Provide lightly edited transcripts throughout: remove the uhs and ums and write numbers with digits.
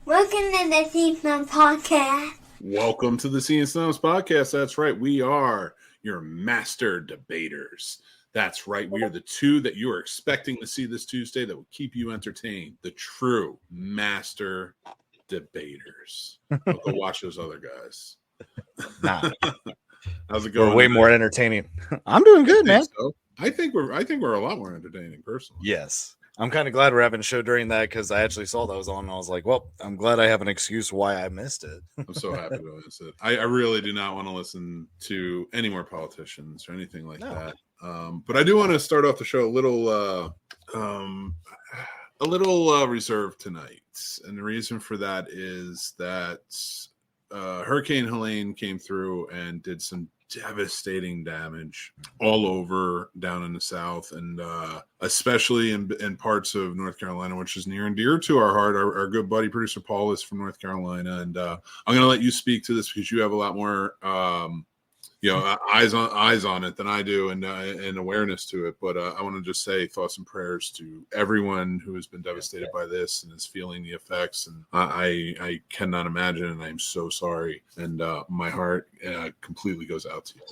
Welcome to the Scene Snobs Podcast. Welcome to the Scene Snobs Podcast. That's right. We are your master debaters. That's right. We are the two that you are expecting to see this Tuesday that will keep you entertained. The true master debaters. Don't go watch those other guys. Nah. How's it going? We're way more entertaining. I'm doing good, man. So. I think we're a lot more entertaining, personally. Yes. I'm kind of glad we're having a show during that because I actually saw that was on and I was like, well, I'm glad I have an excuse why I missed it. I'm so happy to miss it. I really do not want to listen to any more politicians or anything like that. But I do want to start off the show a little reserved tonight. And the reason for that is that Hurricane Helene came through and did some devastating damage all over down in the South, and especially in parts of North Carolina, which is near and dear to our heart. Our good buddy producer Paul is from North Carolina, and I'm going to let you speak to this because you have a lot more eyes on it than I do, and awareness to it. But I want to just say thoughts and prayers to everyone who has been devastated by this and is feeling the effects. And I cannot imagine, and I'm so sorry. And my heart completely goes out to you.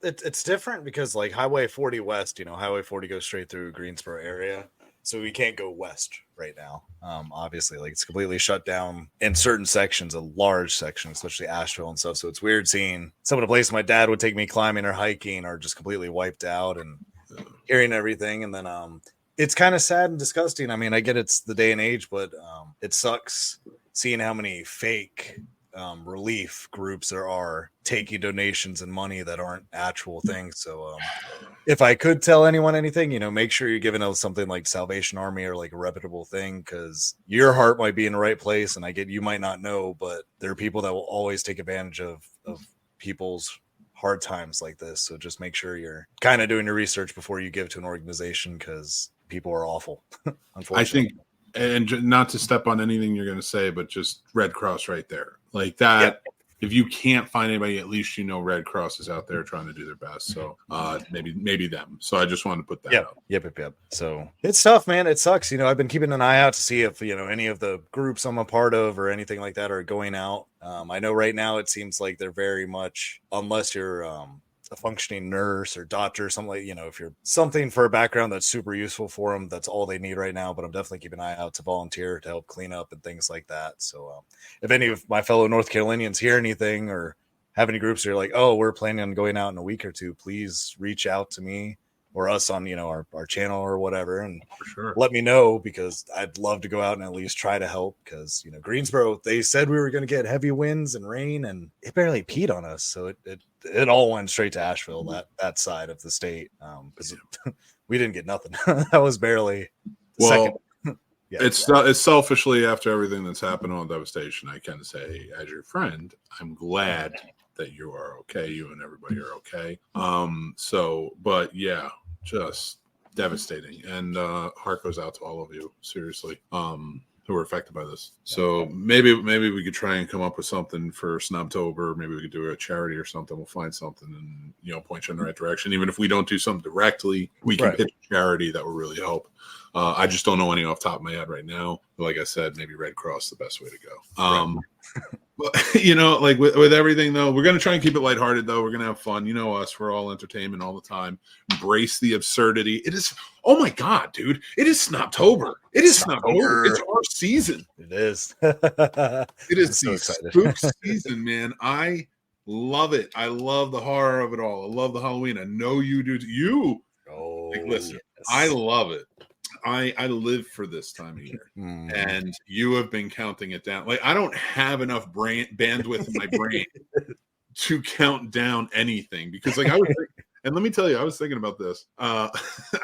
It's different because like Highway 40 West, Highway 40 goes straight through Greensboro area. So we can't go west right now. Obviously, like it's completely shut down in certain sections, a large section, especially Asheville and stuff. So it's weird seeing some of the places my dad would take me climbing or hiking are just completely wiped out and hearing everything. And then it's kind of sad and disgusting. I mean, I get it's the day and age, but it sucks seeing how many fake relief groups there are taking donations and money that aren't actual things. So if I could tell anyone anything, make sure you're giving out something like Salvation Army or like a reputable thing, because your heart might be in the right place. And I get you might not know, but there are people that will always take advantage of people's hard times like this. So just make sure you're kind of doing your research before you give to an organization, because people are awful. Unfortunately, I think, and not to step on anything you're going to say, but just Red Cross right there. Like that, yep. If you can't find anybody, at least Red Cross is out there trying to do their best. So maybe them. So I just wanted to put that out. Yep. So it's tough, man. It sucks. I've been keeping an eye out to see if, any of the groups I'm a part of or anything like that are going out. I know right now it seems like they're very much, unless you're a functioning nurse or doctor or something like, if you're something for a background that's super useful for them, that's all they need right now. But I'm definitely keeping an eye out to volunteer to help clean up and things like that. So if any of my fellow North Carolinians hear anything or have any groups that are like, oh, we're planning on going out in a week or two, please reach out to me or us on, our channel or whatever. And sure, let me know, because I'd love to go out and at least try to help. Because, Greensboro, they said we were going to get heavy winds and rain, and it barely peed on us. So it all went straight to Asheville, that side of the state. Because we didn't get nothing. That was barely second. Yeah, it's selfishly, after everything that's happened on devastation, I can say, as your friend, I'm glad that you are okay. You and everybody are okay. But yeah, just devastating, and heart goes out to all of you, seriously, who were affected by this. So maybe we could try and come up with something for Snobtober. Maybe we could do a charity or something. We'll find something and point you in the right direction. Even if we don't do something directly, we can pitch a charity that will really help. I just don't know any off the top of my head right now. Like I said, maybe Red Cross is the best way to go. But, like with everything, though, we're going to try and keep it lighthearted, though. We're going to have fun. Us, we're all entertainment all the time. Embrace the absurdity. It is, oh my God, dude. It is Snobtober. It is Snobtober. It's our season. It is. It is the spook season, man. I love it. I love the horror of it all. I love the Halloween. I know you do. Listen, yes. I love it. I live for this time of year, and you have been counting it down. Like, I don't have enough bandwidth in my brain to count down anything, because like I was and let me tell you, I was thinking about this. I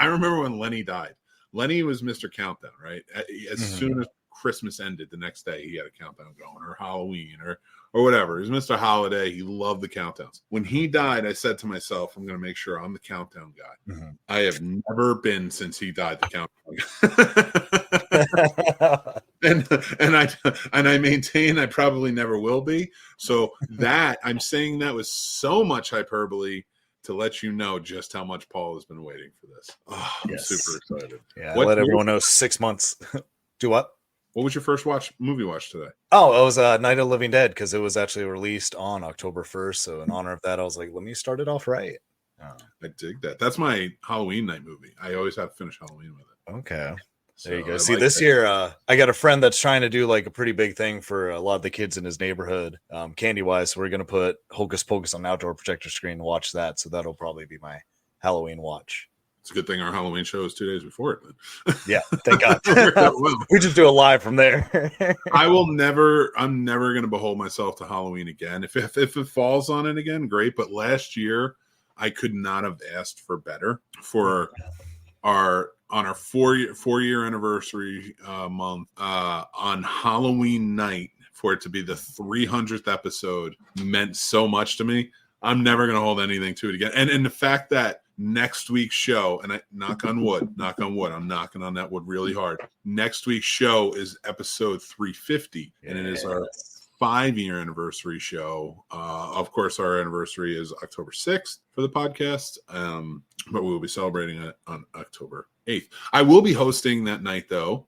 remember when Lenny died. Lenny was Mr. Countdown, right? As soon as Christmas ended, the next day he had a countdown going, or Halloween, or whatever. He was Mr. Holiday. He loved the countdowns. When he died, I said to myself, I'm going to make sure I'm the countdown guy. I have never been since he died the countdown guy. and I maintain I probably never will be. So that I'm saying that with so much hyperbole to let you know just how much Paul has been waiting for this. Oh, I'm super excited. Yeah, let everyone know 6 months. Do what? What was your first movie watch today? Oh, it was Night of the Living Dead because it was actually released on October 1st. So in honor of that, I was like, let me start it off right. I dig that. That's my Halloween night movie. I always have to finish Halloween with it. Okay. So There you go. I See, like this that. year, I got a friend that's trying to do like a pretty big thing for a lot of the kids in his neighborhood, candy-wise. So we're going to put Hocus Pocus on an outdoor projector screen and watch that. So that'll probably be my Halloween watch. It's a good thing our Halloween show is 2 days before it. Then. Yeah, thank God. Well, We just do it live from there. I'm never going to behold myself to Halloween again. If it falls on it again, great. But last year, I could not have asked for better for our 4-year anniversary month on Halloween night. For it to be the 300th episode meant so much to me. I'm never going to hold anything to it again. And the fact that next week's show, and I knock on wood, I'm knocking on that wood really hard. Next week's show is episode 350, and it is our 5-year anniversary show. Of course, our anniversary is October 6th for the podcast, but we will be celebrating it on October 8th. I will be hosting that night, though,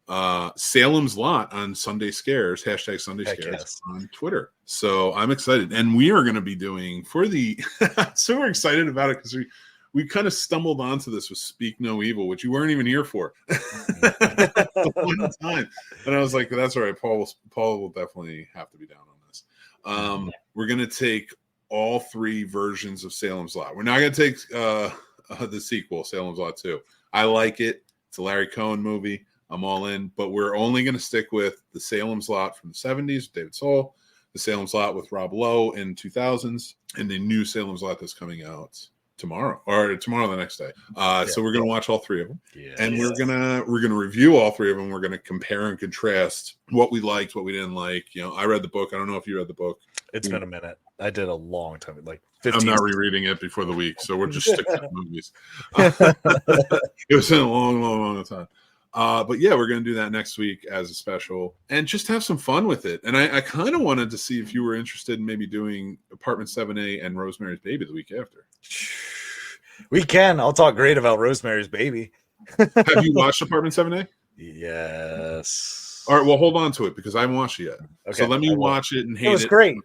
Salem's Lot on Sunday Scares, hashtag Sunday Scares on Twitter. So I'm excited. And we are going to be doing for the so we're excited about it because we kind of stumbled onto this with Speak No Evil, which you weren't even here for. One time. And I was like, that's all right. Paul will definitely have to be down on this. We're going to take all 3 versions of Salem's Lot. We're not going to take the sequel, Salem's Lot 2. I like it. It's a Larry Cohen movie. I'm all in. But we're only going to stick with the Salem's Lot from the 70s with David Soul, the Salem's Lot with Rob Lowe in 2000s, and the new Salem's Lot that's coming out tomorrow the next day. So we're going to watch all 3 of them. And we're going to review all 3 of them. We're going to compare and contrast what we liked, what we didn't like. You know, I read the book. I don't know if you read the book. It's been a minute. I did a long time, like 15. I'm not rereading it before the week, so we're just sticking to movies. It was in a long time. But yeah, we're going to do that next week as a special and just have some fun with it. And I kind of wanted to see if you were interested in maybe doing Apartment 7A and Rosemary's Baby the week after. We can. I'll talk great about Rosemary's Baby. Have you watched Apartment 7A? Yes. All right, well, hold on to it because I haven't watched it yet. Okay, so let me watch it and hate it. It was great.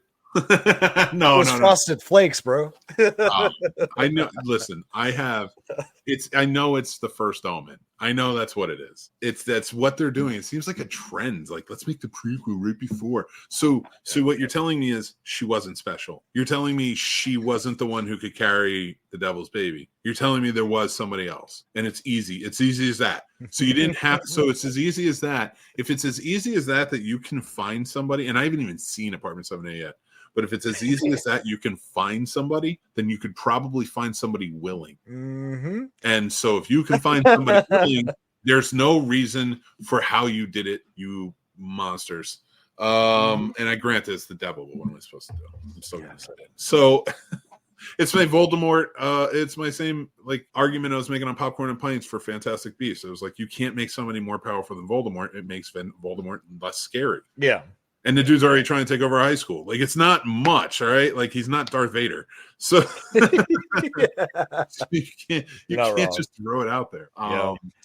No. Frosted Flakes, bro. I know. Listen, I know it's the First Omen. I know that's what it is. That's what they're doing. It seems like a trend. Like, let's make the prequel right before. So what you're telling me is she wasn't special. You're telling me she wasn't the one who could carry the devil's baby. You're telling me there was somebody else, and it's easy. It's easy as that. So you didn't have. So it's as easy as that. If it's as easy as that you can find somebody, and I haven't even seen Apartment 7A yet. But if it's as easy as that, you can find somebody, then you could probably find somebody willing. Mm-hmm. And so if you can find somebody willing, there's no reason for how you did it, you monsters. And I grant it's the devil, but what am I supposed to do? I'm still going to say it. So it's my Voldemort. It's my same argument I was making on Popcorn and Pints for Fantastic Beasts. It was like, you can't make somebody more powerful than Voldemort. It makes Voldemort less scary. Yeah. And the dude's already trying to take over high school. Like, it's not much, all right? Like, he's not Darth Vader. So, so you can't just throw it out there.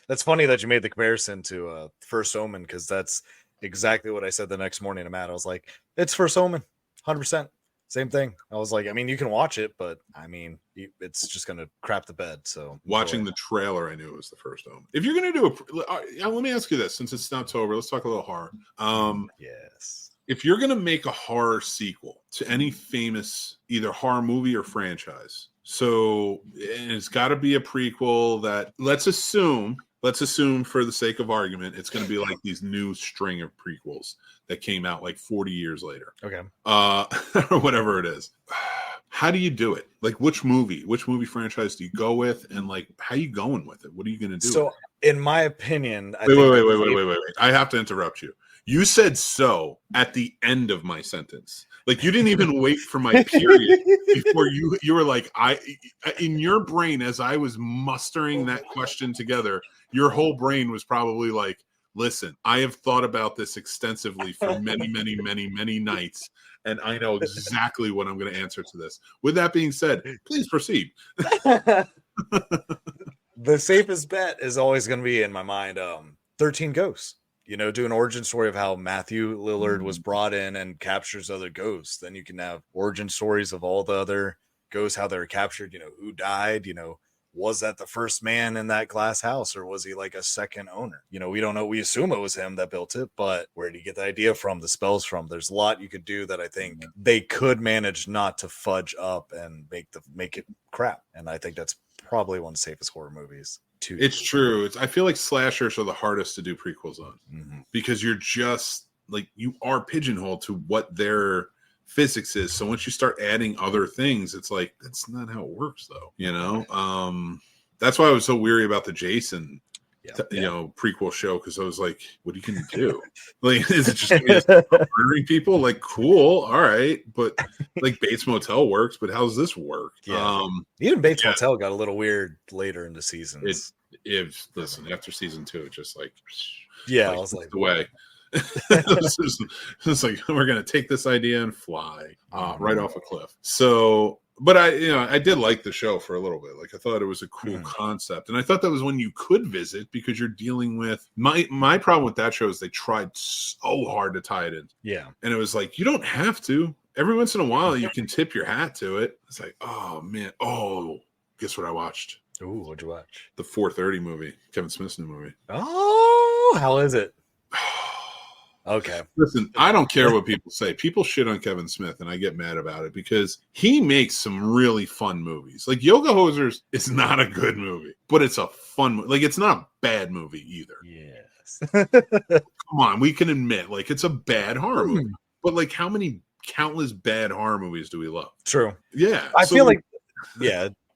That's funny that you made the comparison to First Omen, because that's exactly what I said the next morning to Matt. I was like, it's First Omen, 100%. Same thing. I was like, I mean, you can watch it, but I mean, it's just going to crap the bed. So watching the trailer, I knew it was the First Omen. If you're going to do let me ask you this, since it's October, let's talk a little horror. Yes. If you're going to make a horror sequel to any famous either horror movie or franchise, so it's got to be a prequel that let's assume for the sake of argument, it's going to be like these new string of prequels that came out like 40 years later. Okay. Or whatever it is. How do you do it? Like, which movie franchise do you go with? And like, how are you going with it? What are you going to do? So in my opinion, wait. I have to interrupt you. You said so at the end of my sentence. Like, you didn't even wait for my period before you were like, in your brain, as I was mustering that question together, your whole brain was probably like, listen, I have thought about this extensively for many, many, many, many nights, and I know exactly what I'm going to answer to this. With that being said, please proceed. The safest bet is always going to be in my mind, 13 Ghosts. do an origin story of how Matthew Lillard was brought in and captures other ghosts. Then you can have origin stories of all the other ghosts, how they were captured, who died, was that the first man in that glass house, or was he like a second owner? We don't know. We assume it was him that built it, but where did he get the idea from, the spells from? There's a lot you could do that I think they could manage not to fudge up and make it crap. And I think that's probably one of the safest horror movies. It's true. I feel like slashers are the hardest to do prequels on because you're just like, you are pigeonholed to what their physics is. So once you start adding other things, it's like, that's not how it works though. That's why I was so weary about the Jason prequel show, because I was like, what are you gonna do? Like, is it just murdering people? Like, cool, all right, but like Bates Motel works, but how's this work? Even Bates Motel got a little weird later in the seasons. Listen, after season 2, it's just like, I was like, the way. It's like, we're gonna take this idea and fly right off a cliff. So, but I did like the show for a little bit. Like, I thought it was a cool concept, and I thought that was one you could visit because you're dealing with my problem with that show is they tried so hard to tie it in. And it was like, you don't have to. Every once in a while, you can tip your hat to it. It's like, oh man, guess what I watched? Ooh, what'd you watch? The 4:30 movie, Kevin Smith's new movie. Oh, how is it? Okay. Listen, I don't care what people say. People shit on Kevin Smith, and I get mad about it because he makes some really fun movies. Like, Yoga Hosers is not a good movie, but it's a fun movie. Like, it's not a bad movie either. Yes. Come on, we can admit, like, it's a bad horror movie. But, like, how many countless bad horror movies do we love? True. Yeah. I feel like,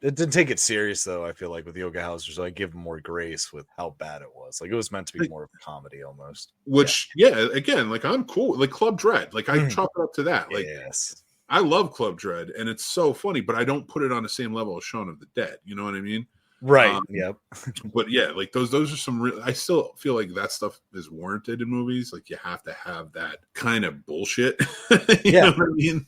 it didn't take it serious, though. I feel like with Yoga Hosers, so I give him more grace with how bad it was. Like, it was meant to be more of a comedy almost. Which, again, like, I'm cool. Like, Club Dread. Like, I chalk it up to that. Like, I love Club Dread, and it's so funny, but I don't put it on the same level as Shaun of the Dead. You know what I mean? Right. But yeah, like those are some real. I still feel like that stuff is warranted in movies. Like, you have to have that kind of bullshit. You know what I mean?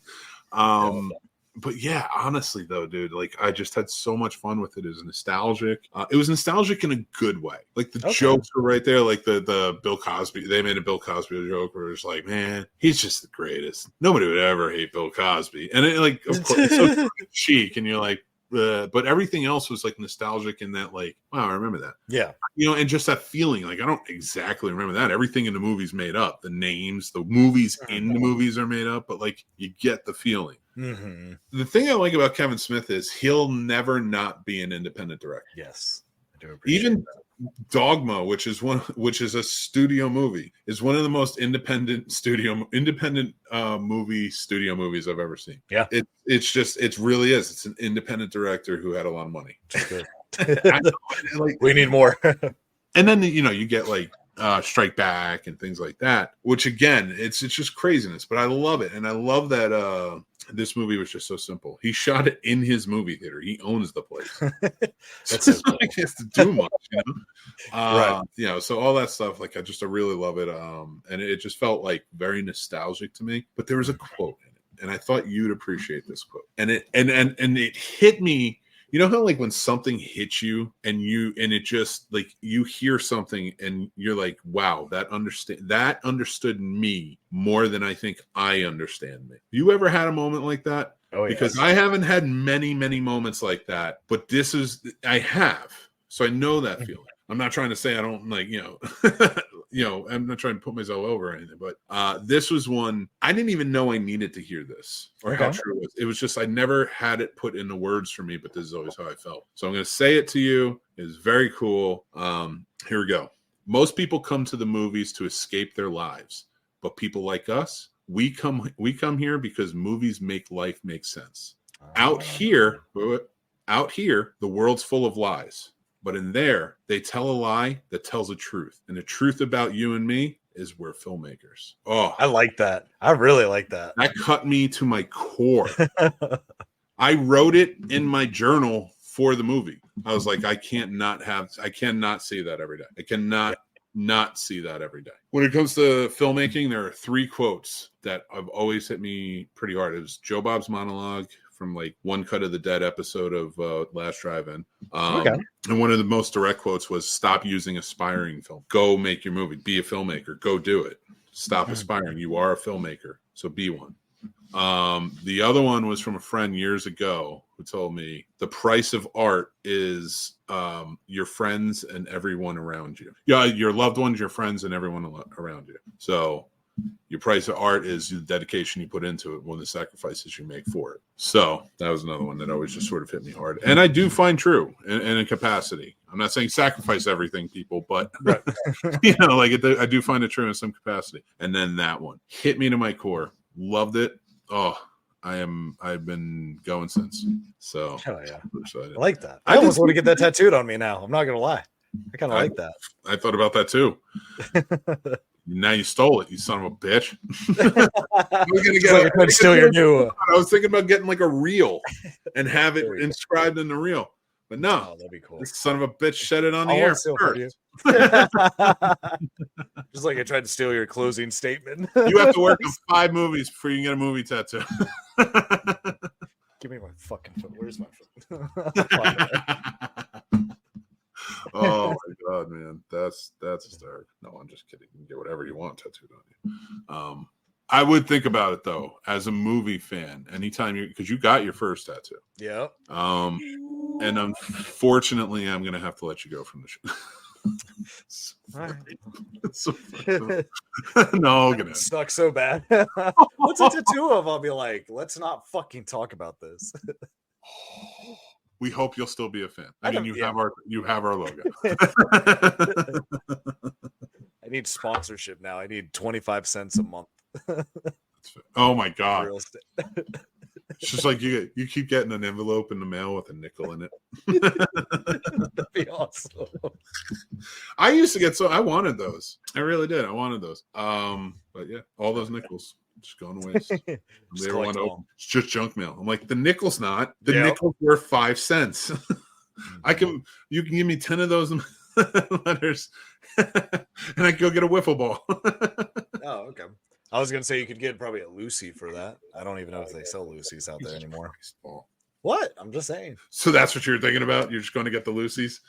But yeah, honestly though, dude, like, I just had so much fun with it. It was nostalgic. It was nostalgic in a good way. Like, the jokes were right there. Like the Bill Cosby, they made a Bill Cosby joke where it's like, man, he's just the greatest. Nobody would ever hate Bill Cosby. And it, like, of course, it's so cheek, and you're like, but everything else was like nostalgic in that, like, wow, I remember that. Yeah. And just that feeling, like, I don't exactly remember that. Everything in the movie's made up. The names, the movies in the movies are made up, but like, you get the feeling. The thing I like about Kevin Smith is he'll never not be an independent director. Yes. I do appreciate Even that. Dogma, which is a studio movie, is one of the most independent movie studio movies I've ever seen. Yeah, it really is. It's an independent director who had a lot of money. Good. We need more. And then you get like Strike Back and things like that, which again, it's just craziness. But I love it, and I love that this movie was just so simple. He shot it in his movie theater. He owns the place. That's so cool. He has to do much, right? So all that stuff, like, I really love it. And it just felt like very nostalgic to me. But there was a quote in it, and I thought you'd appreciate this quote. And it hit me. You know how, like, when something hits you and it just, like, you hear something and you're like, wow, that understood me more than I think I understand me. You ever had a moment like that? Oh, yes. Because I haven't had many, many moments like that, but I have. So I know that feeling. I'm not trying to say I don't, like, I'm not trying to put myself over or anything, but this was one I didn't even know I needed to hear this or how true it was. It was just, I never had it put into words for me, but this is always how I felt. So I'm going to say it to you. It's very cool. Here we go. Most people come to the movies to escape their lives, but people like us, we come here because movies make life make sense. Out here, the world's full of lies. But in there, they tell a lie that tells a truth. And the truth about you and me is we're filmmakers. Oh, I like that. I really like that. That cut me to my core. I wrote it in my journal for the movie. I was like, I cannot see that every day. I cannot not see that every day. When it comes to filmmaking, there are 3 quotes that have always hit me pretty hard. It was Joe Bob's monologue from like One Cut of the Dead episode of Last Drive-In. Okay. And one of the most direct quotes was, "Stop using aspiring film. Go make your movie. Be a filmmaker. Go do it. Stop aspiring. You are a filmmaker, so be one." The other one was from a friend years ago who told me the price of art is your friends and everyone around you. Yeah, your loved ones, your friends, and everyone around you. So your price of art is the dedication you put into it, one of the sacrifices you make for it. So that was another one that always just sort of hit me hard. And I do find true in a capacity. I'm not saying sacrifice everything, people, but Right. I do find it true in some capacity. And then that one hit me to my core. Loved it. Oh, I've been going since. So Hell yeah. I'm excited. I like that. I almost want to get that tattooed on me now. I'm not gonna lie. I kind of like that. I thought about that too. Now you stole it, you son of a bitch. I was thinking about getting like a reel and have it inscribed in the reel. But no, that'd be cool. This son of a bitch said it on the air first. Just like I tried to steal your closing statement. You have to work on 5 movies before you can get a movie tattoo. Give me my fucking foot. Where's my foot? Oh my god, man, that's hysterical. No, I'm just kidding. You can get whatever you want tattooed on you. I would think about it though, as a movie fan, anytime because you got your first tattoo. Yeah. And unfortunately, I'm gonna have to let you go from the show. No, gonna stuck so bad. What's a tattoo of? I'll be like, let's not fucking talk about this. We hope you'll still be a fan. I mean, you have our logo. I need sponsorship now. I need 25 cents a month. Oh my god! Real estate. It's just like you keep getting an envelope in the mail with a nickel in it. That'd be awesome. I used to get I wanted those. I really did. I wanted those. But yeah, all those nickels just going to waste. They ever want to open. It's just junk mail. I'm like, the nickel's not. The nickel's worth 5 cents. You can give me 10 of those letters, and I can go get a wiffle ball. Oh, okay. I was gonna say you could get probably a Lucy for that. I don't even know if they sell Lucy's out there anymore. What? I'm just saying. So that's what you're thinking about? You're just going to get the Lucy's?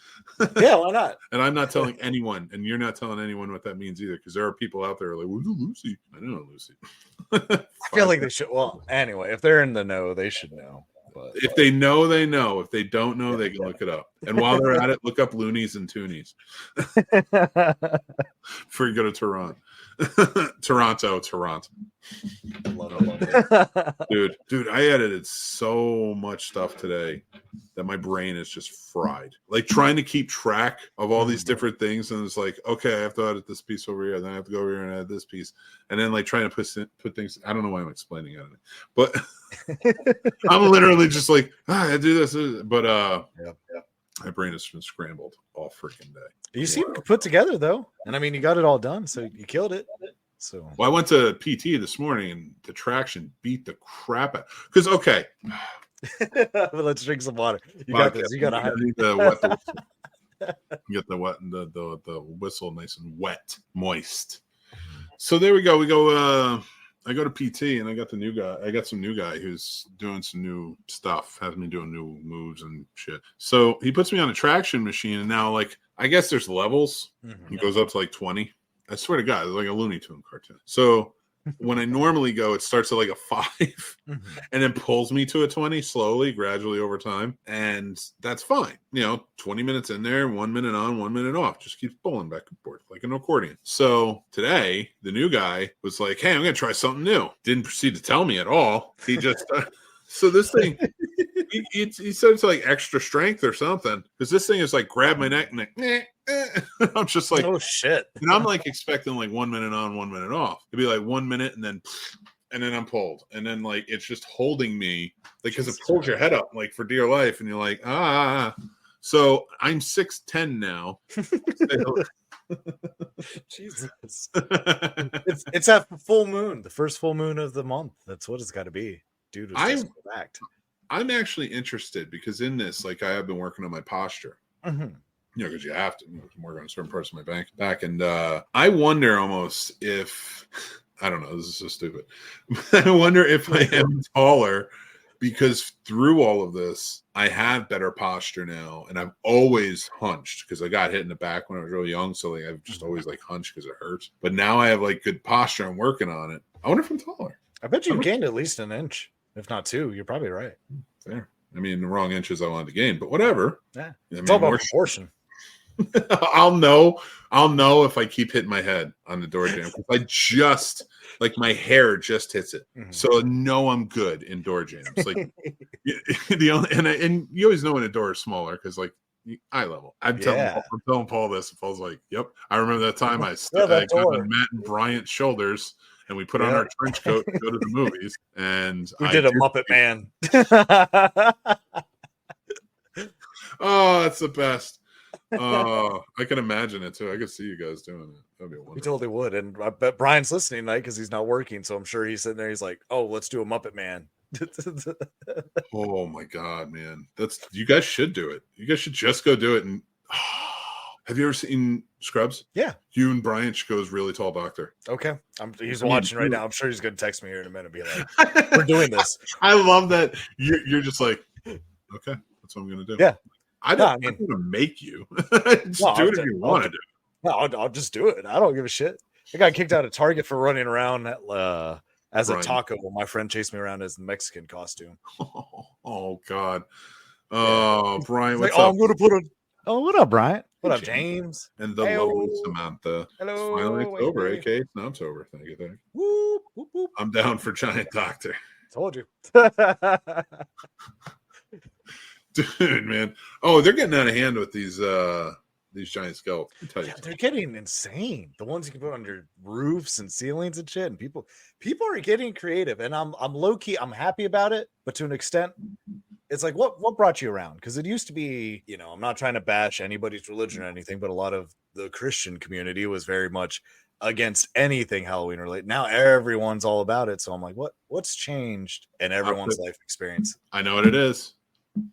Yeah, why not? And I'm not telling anyone, and you're not telling anyone what that means either, because there are people out there like, "What's a Lucy?" I don't know Lucy. I feel like they should. Well, anyway, if they're in the know, they should know. But if they know, they know. If they don't know, they can look it up. And while they're at it, look up Loonies and Toonies. Before you go to Toronto. Toronto. Dude, I edited so much stuff today that my brain is just fried. Like trying to keep track of all these different things, and it's like, okay, I have to edit this piece over here, then I have to go over here and edit this piece, and then like trying to put things. I don't know why I'm explaining it, but I'm literally just like, I do this, but my brain has been scrambled all freaking day. You seem put together though, and I mean, you got it all done, so you killed it. So, well, I went to PT this morning, and the traction beat the crap out. Because let's drink some water. You got this. You got to get the whistle nice and wet, moist. So there we go. We go. I go to PT, and I got the new guy. I got some new guy who's doing some new stuff, has me doing new moves and shit. So he puts me on a traction machine, and now, like, I guess there's levels. He goes up to like 20. I swear to God, it's like a Looney Tune cartoon. So when I normally go, it starts at like a 5 and then pulls me to a 20 slowly, gradually over time. And that's fine. 20 minutes in there, 1 minute on, 1 minute off. Just keeps pulling back and forth like an accordion. So today, the new guy was like, hey, I'm going to try something new. Didn't proceed to tell me at all. He just... So this thing, he said it's like extra strength or something. Because this thing is like grab my neck and like, I'm just like, oh shit. And I'm like expecting like 1 minute on, 1 minute off. It'd be like 1 minute and then I'm pulled. And then like it's just holding me like because it pulls your head up like for dear life. And you're like, So I'm 6'10" now. Jesus. It's that full moon, the first full moon of the month. That's what it's got to be. Dude, I'm actually interested because in this, like, I have been working on my posture. Because you have to work on certain parts of my back. And I wonder almost if I don't know. This is so stupid. I wonder if I am taller because through all of this, I have better posture now, and I've always hunched because I got hit in the back when I was really young. So like I've just always like hunched because it hurts. But now I have like good posture. I'm working on it. I wonder if I'm taller. I bet you gained at least an inch, if not 2. You're probably right. Fair. I mean, the wrong inches I wanted to gain, but whatever. Yeah, it's all about proportion. I'll know if I keep hitting my head on the door jam. I just like my hair just hits it, so I know I'm good in door jams. Like and you always know when a door is smaller because like eye level. I'm telling Paul this, and Paul's like, "Yep, I remember that time I got on Matt and Bryant's shoulders." And we put on our trench coat and go to the movies. And we did a Muppet Man. Oh, that's the best. I can imagine it too. I could see you guys doing it. That'd be wonderful. We totally would. And I bet Brian's listening tonight because he's not working. So I'm sure he's sitting there. He's like, "Oh, let's do a Muppet Man." Oh my God, man. You guys should do it. You guys should just go do it. And have you ever seen Scrubs? Yeah. You and Brian should go as Really Tall Doctor. Okay. He's watching right now. I'm sure he's going to text me here in a minute and be like, "We're doing this." I love that. You're just like, okay, that's what I'm going to do. Yeah. I'm going to make you. Just do it if you want to do it. No, I'll just do it. I don't give a shit. I got kicked out of Target for running around as a taco while my friend chased me around as the Mexican costume. Oh God. Oh, Brian, what's like, up? I'm going to put a... Oh, what up, Brian? What up, James? And the lovely Samantha. Hello. Finally, it's over, aka Snobs over. Thank you. Whoop, whoop, whoop. I'm down for Giant Doctor. Told you. Dude, man. Oh, they're getting out of hand with these giant skeletons. Yeah, they're getting insane. The ones you can put on your roofs and ceilings and shit. And people are getting creative. And I'm low key. I'm happy about it, but to an extent, it's like what brought you around? Because it used to be, I'm not trying to bash anybody's religion or anything, but a lot of the Christian community was very much against anything Halloween related. Now everyone's all about it. So I'm like, what's changed in everyone's life experience? I know what it is.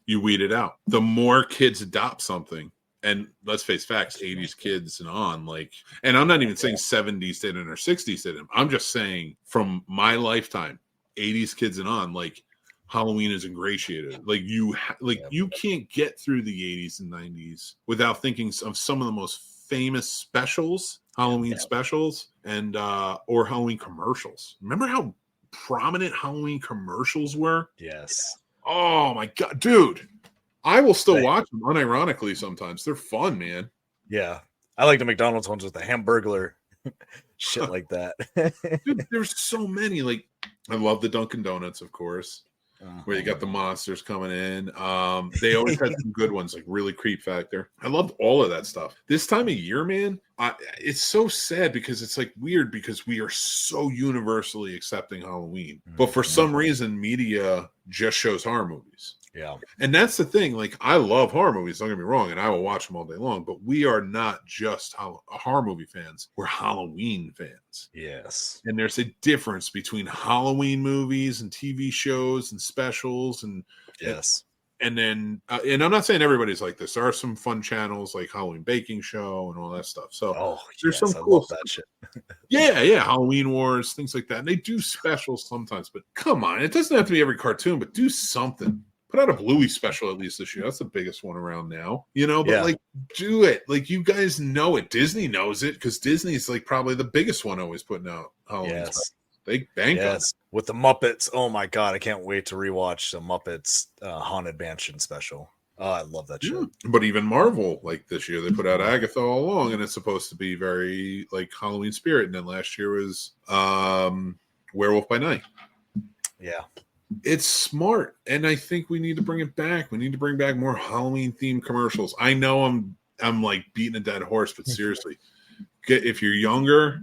You weed it out. The more kids adopt something, and let's face facts, 80s kids and on, like, and I'm not even saying 70s didn't or 60s didn't. I'm just saying from my lifetime, 80s kids and on, like, Halloween is ingratiated. Like you can't get through the 80s and 90s without thinking of some of the most famous specials, Halloween specials, and or Halloween commercials. Remember how prominent Halloween commercials were? Yes. Oh my God, dude. I will still watch them unironically sometimes. They're fun, man. Yeah. I like the McDonald's ones with the Hamburglar shit like that. Dude, there's so many. Like, I love the Dunkin' Donuts, of course. Where you got the monsters coming in. They always had some good ones, like really Creep Factor. I loved all of that stuff. This time of year, man, it's so sad because it's like weird because we are so universally accepting Halloween. But for some reason, media just shows horror movies. Yeah. And that's the thing. Like, I love horror movies, don't get me wrong, and I will watch them all day long, but we are not just horror movie fans. We're Halloween fans. Yes. And there's a difference between Halloween movies and TV shows and specials and yes. And then and I'm not saying everybody's like this. There are some fun channels like Halloween Baking Show and all that stuff. So there's some cool stuff. That shit. yeah, Halloween Wars, things like that. And they do specials sometimes, but come on, it doesn't have to be every cartoon, but do something. Put out a Bluey special at least this year. That's the biggest one around now, but like do it. Like, you guys know it. Disney knows it because Disney's like probably the biggest one always putting out Halloween specials. They bank on it. With the Muppets. Oh my God. I can't wait to rewatch the Muppets Haunted Mansion special. Oh, I love that show. But even Marvel, like this year, they put out Agatha all along, and it's supposed to be very like Halloween spirit. And then last year was Werewolf by Night. Yeah. It's smart, and I think we need to bring it back. We need to bring back more Halloween themed commercials. I know I'm like beating a dead horse, but seriously, if you're younger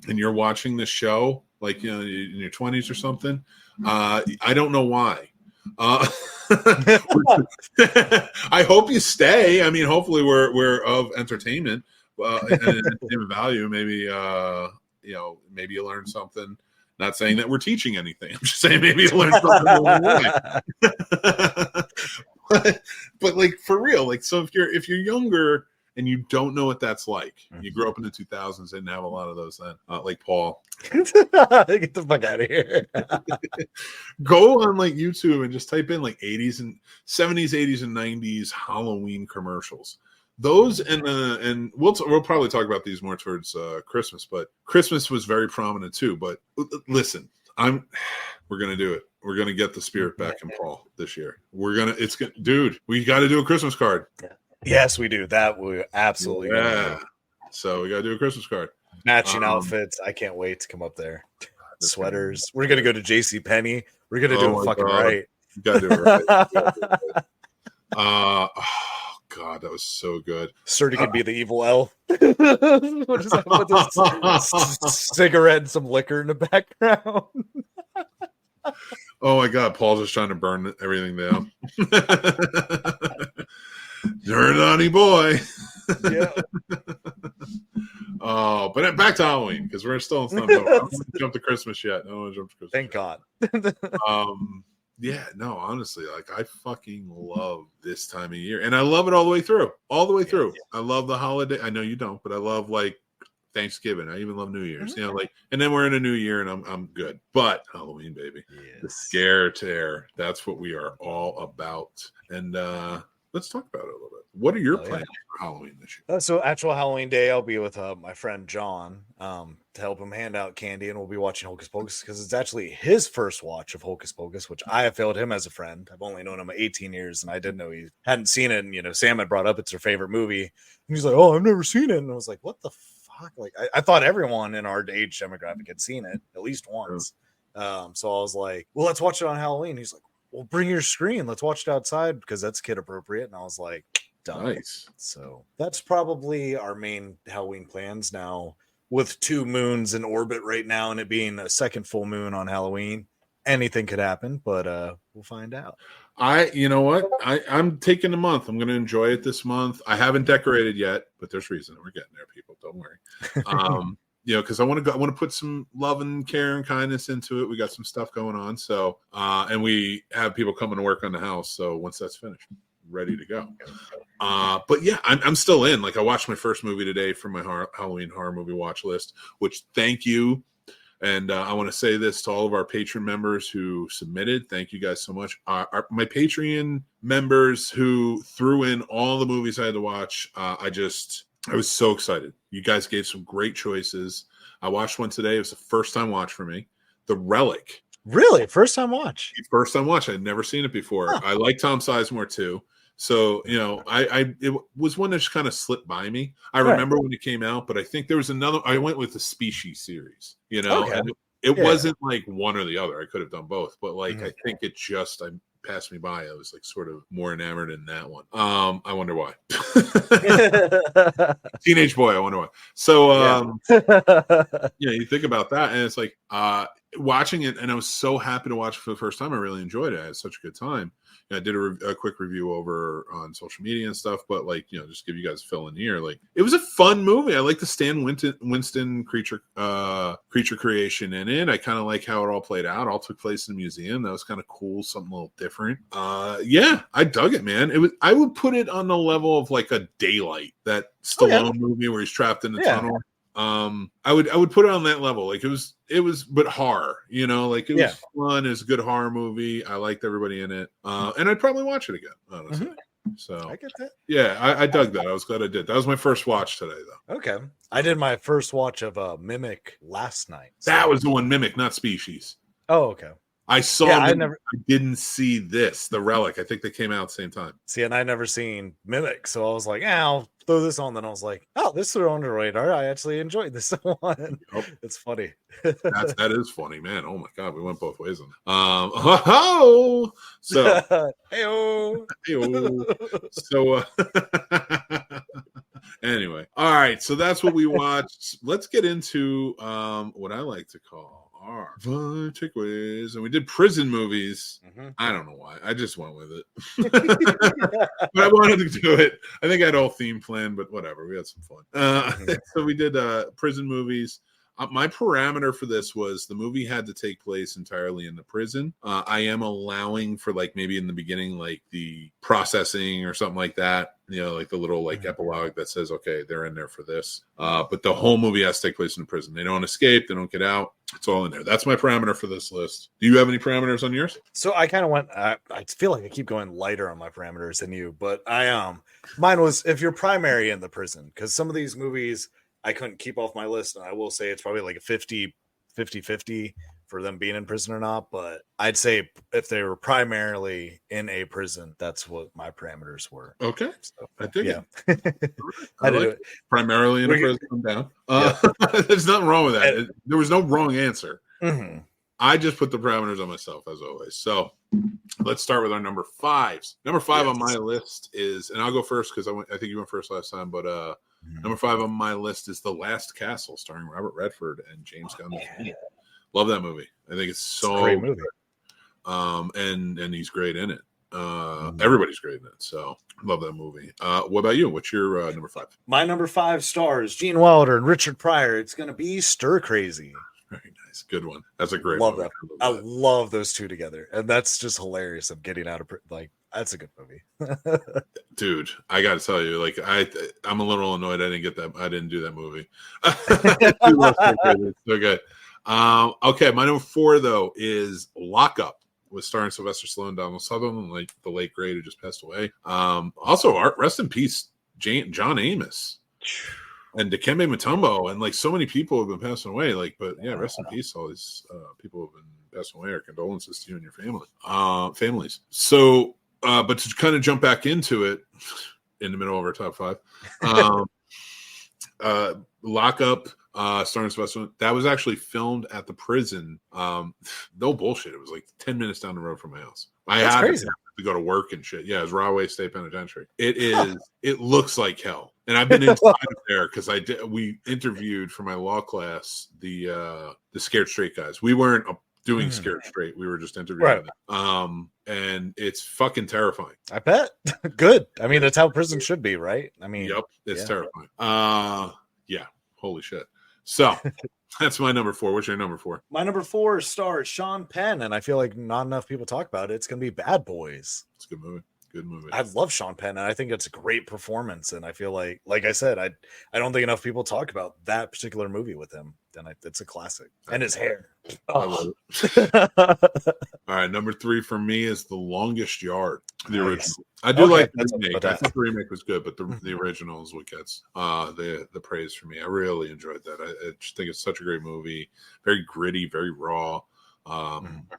and you're watching this show, like in your 20s or something, I don't know why. I hope you stay. I mean, hopefully we're of entertainment and entertainment value. Maybe maybe you learn something. Not saying that we're teaching anything. I'm just saying maybe you learn something along the way. but like for real, like, so if you're younger and you don't know what that's like. You grew up in the 2000s, didn't have a lot of those then, like Paul. Get the fuck out of here. Go on like YouTube and just type in like 80s and 70s, 80s, and 90s Halloween commercials. Those and we'll probably talk about these more towards Christmas, but Christmas was very prominent too. But listen, we're gonna do it. We're gonna get the spirit back in Paul this year. Dude, we got to do a Christmas card. Yes, we do. That we absolutely do. So we got to do a Christmas card. Matching outfits. I can't wait to come up there. Sweaters. We're gonna go to JCPenney. We're gonna do it fucking right. You gotta do it right. God, that was so good. Sturdy could be the evil elf. We'll just have with a cigarette and some liquor in the background. Oh my God, Paul's just trying to burn everything down. Dirty boy. Yeah. Oh, but back to Halloween because we're still in stuff. I don't want to jump to Christmas yet. I don't want to jump to Christmas. Thank God. Yeah, no, honestly, like I fucking love this time of year, and I love it all the way through. All the way through. Yeah. I love the holiday. I know you don't, but I love like Thanksgiving. I even love New Year's. You know, like, and then we're in a new year, and I'm good. But Halloween, baby, the scare tear. That's what we are all about. And let's talk about it a little bit. What are your plans for Halloween this year? So actual Halloween day, I'll be with my friend John to help him hand out candy, and we'll be watching Hocus Pocus because it's actually his first watch of Hocus Pocus, which I have failed him as a friend. I've only known him 18 years, and I didn't know he hadn't seen it. And, Sam had brought up it's her favorite movie. And he's like, oh, I've never seen it. And I was like, what the fuck? Like, I thought everyone in our age demographic had seen it at least once. So I was like, well, let's watch it on Halloween. He's like, well, bring your screen. Let's watch it outside because that's kid appropriate. And I was like, done. Nice. So that's probably our main Halloween plans now. With 2 moons in orbit right now and it being a second full moon on Halloween, anything could happen, but we'll find out. You know what? I'm taking a month. I'm going to enjoy it this month. I haven't decorated yet, but there's reason. We're getting there, people. Don't worry. Because I want to put some love and care and kindness into it. We got some stuff going on. So, and we have people coming to work on the house. So once that's finished, ready to go. But yeah, I'm still in. Like I watched my first movie today from my Halloween horror movie watch list, which thank you. And I want to say this to all of our Patreon members who submitted. Thank you guys so much. My Patreon members who threw in all the movies I had to watch. I was so excited. You guys gave some great choices. I watched one today. It was a first time watch for me. The Relic. Really? First time watch? First time watch. I'd never seen it before. Huh. I like Tom Sizemore too. So, it was one that just kind of slipped by me. I remember when it came out, but I think there was another. I went with the Species series, and it wasn't like one or the other. I could have done both, but like I think it just passed me by. I was like sort of more enamored in that one. I wonder why. Teenage boy, I wonder why. So you think about that, and it's like watching it, and I was so happy to watch it for the first time. I really enjoyed it. I had such a good time. I did a quick review over on social media and stuff, but just give you guys a fill in here. Like, it was a fun movie. I like the Stan Winston creature creation in it. I kind of like how it all played out. All took place in a museum. That was kind of cool, something a little different. I dug it, man. I would put it on the level of like a Daylight, that Stallone movie where he's trapped in the tunnel. I would put it on that level. Like it was but horror, like it was fun. It was a good horror movie. I liked everybody in it. And I'd probably watch it again, honestly. So I get that. Yeah, I dug that. I was glad I did. That was my first watch today though. Okay. I did my first watch of Mimic last night. So. That was the one, Mimic, not Species. Oh, okay. I saw I didn't see The Relic. I think they came out at the same time. See, and I'd never seen Mimic, so I was like, I'll throw this on. Then I was like, oh, this is on the radar. I actually enjoyed this one. Yep. It's funny. That is funny, man. Oh my God, we went both ways on that. So So anyway, all right. So that's what we watched. Let's get into what I like to call our fun takeaways, and we did prison movies. I don't know why. I just went with it. But I wanted to do it. I think I had a whole theme planned, but whatever. We had some fun. So we did prison movies. My parameter for this was the movie had to take place entirely in the prison. I am allowing for like maybe in the beginning, like the processing or something like that. Like the little like epilogue that says, okay, they're in there for this. But the whole movie has to take place in the prison. They don't escape. They don't get out. It's all in there. That's my parameter for this list. Do you have any parameters on yours? So I kind of went. I feel like I keep going lighter on my parameters than you, but mine was if you're primary in the prison, because some of these movies I couldn't keep off my list, and I will say it's probably like a 50-50 for them being in prison or not. But I'd say if they were primarily in a prison, that's what my parameters were. Okay, so, I dig it. I like it. Primarily in a prison. I'm down. There's nothing wrong with that. There was no wrong answer. Mm-hmm. I just put the parameters on myself as always. So let's start with our number 5s. Number 5 on my list is, and I'll go first because I think you went first last time, but number 5 on my list is The Last Castle, starring Robert Redford and James Gunn. Love that movie. I think it's a great movie. And he's great in it. Everybody's great in it. So love that movie. What about you? What's your number 5? My number 5 stars Gene Wilder and Richard Pryor. It's going to be Stir Crazy. Very nice. Good one. That's a great love movie. that. I love those two together. And that's just hilarious of getting out of that's a good movie. Dude, I got to tell you, like I'm a little annoyed I didn't get that. I didn't do that movie. It's so good. Okay, my number 4 though is Lock Up, with starring Sylvester Stallone, Donald Sutherland, like the late great who just passed away. Also, rest in peace, John Amos and Dikembe Mutombo, and like so many people have been passing away. Like, but yeah, rest in peace, all these people who have been passing away. Our condolences to you and your families. So, but to kind of jump back into it in the middle of our top 5, Lock Up. Starring Sylvester, that was actually filmed at the prison. No bullshit. It was like 10 minutes down the road from my house. That's crazy. To go to work and shit. Yeah, it's Rahway State Penitentiary. It is. It looks like hell. And I've been inside of there because we interviewed for my law class the Scared Straight guys. We weren't doing Scared Straight. We were just interviewing them. And it's fucking terrifying. I bet. Good. I mean, that's how prison should be, right? I mean, yep, it's terrifying. Yeah. Holy shit. So that's my number 4. What's your number 4? My number 4 stars Sean Penn, and I feel like not enough people talk about it. It's going to be Bad Boys. It's a good movie. Good movie. I love Sean Penn, and I think it's a great performance. And I feel like I said, I don't think enough people talk about that particular movie with him. And it's a classic. And his hair. I love it. All right, number 3 for me is The Longest Yard, the original. I do like the remake. I thought the remake was good, but the original is what gets the praise for me. I really enjoyed that. I just think it's such a great movie. Very gritty, very raw.